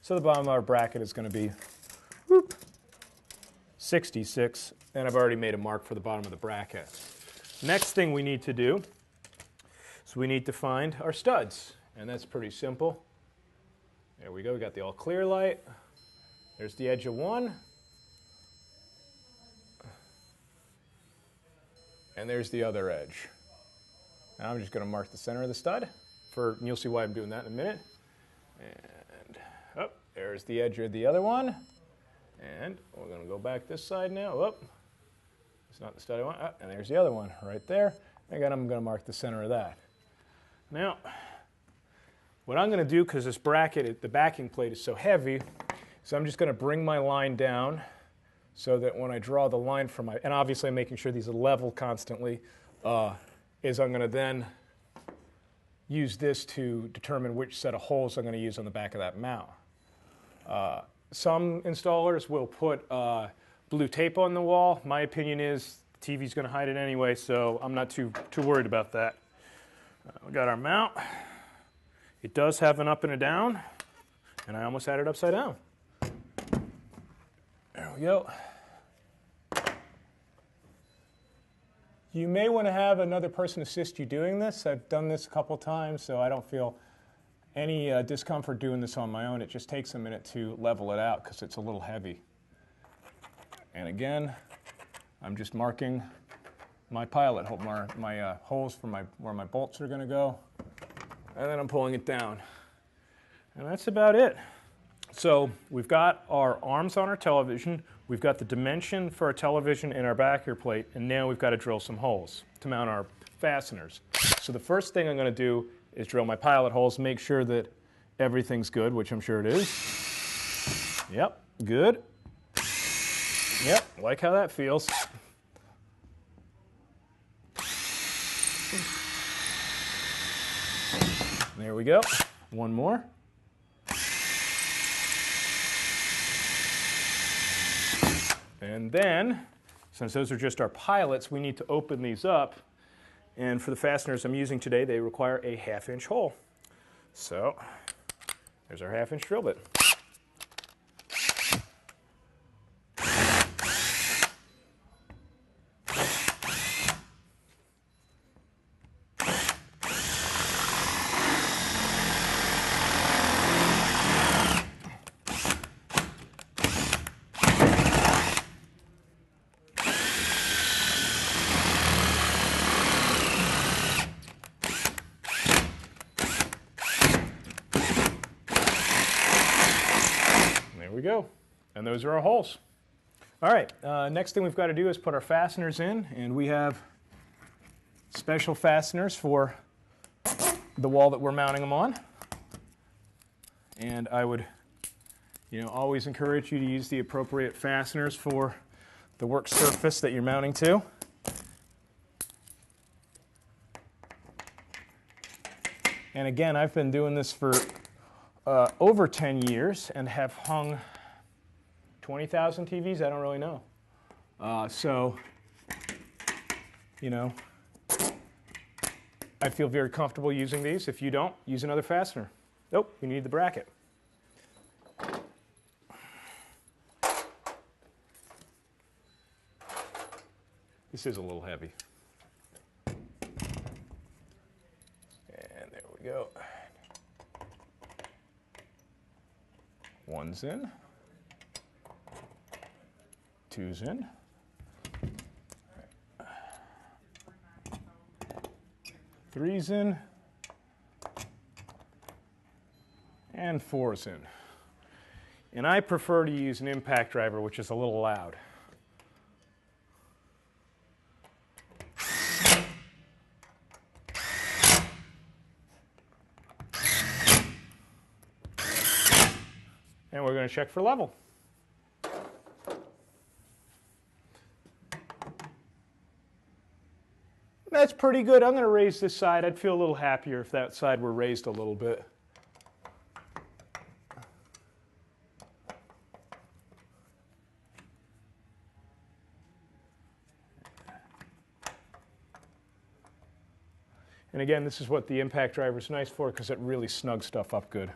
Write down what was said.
So the bottom of our bracket is going to be whoop, 66, and I've already made a mark for the bottom of the bracket. Next thing we need to do is we need to find our studs, and that's pretty simple. There we go, we got the all clear light. There's the edge of one. And there's the other edge. Now I'm just going to mark the center of the stud, and you'll see why I'm doing that in a minute. And oh, there's the edge of the other one. And we're going to go back this side now. Oh, it's not the stud I want. Oh, and there's the other one right there. Again, I'm going to mark the center of that. Now, what I'm going to do, because this bracket, the backing plate is so heavy, so I'm just going to bring my line down so that when I draw the line from my, and obviously I'm making sure these are level constantly, is I'm going to then use this to determine which set of holes I'm going to use on the back of that mount. Some installers will put blue tape on the wall. My opinion is the TV's going to hide it anyway, so I'm not too worried about that. We got our mount. It does have an up and a down, and I almost had it upside down. There we go. You may want to have another person assist you doing this. I've done this a couple times, so I don't feel any discomfort doing this on my own. It just takes a minute to level it out because it's a little heavy. And again, I'm just marking my pilot hole, my holes for where my bolts are going to go, and then I'm pulling it down. And that's about it. So we've got our arms on our television, we've got the dimension for our television and our backer plate, and now we've got to drill some holes to mount our fasteners. So the first thing I'm going to do is drill my pilot holes, make sure that everything's good, which I'm sure it is. Yep, good. Yep, like how that feels. There we go. One more. And then, since those are just our pilots, we need to open these up. And for the fasteners I'm using today, they require a 1/2-inch hole. So, there's our 1/2-inch drill bit. We go, and those are our holes. All right, next thing we've got to do is put our fasteners in, and we have special fasteners for the wall that we're mounting them on. And I would, always encourage you to use the appropriate fasteners for the work surface that you're mounting to. And again, I've been doing this for over 10 years and have hung 20,000 TVs, I don't really know. So, I feel very comfortable using these. If you don't, use another fastener. Nope, you need the bracket. This is a little heavy. And there we go. One's in, two's in, three's in, and four's in. And I prefer to use an impact driver, which is a little loud. And we're going to check for level. That's pretty good. I'm going to raise this side. I'd feel a little happier if that side were raised a little bit. And again, this is what the impact driver is nice for, because it really snugs stuff up good.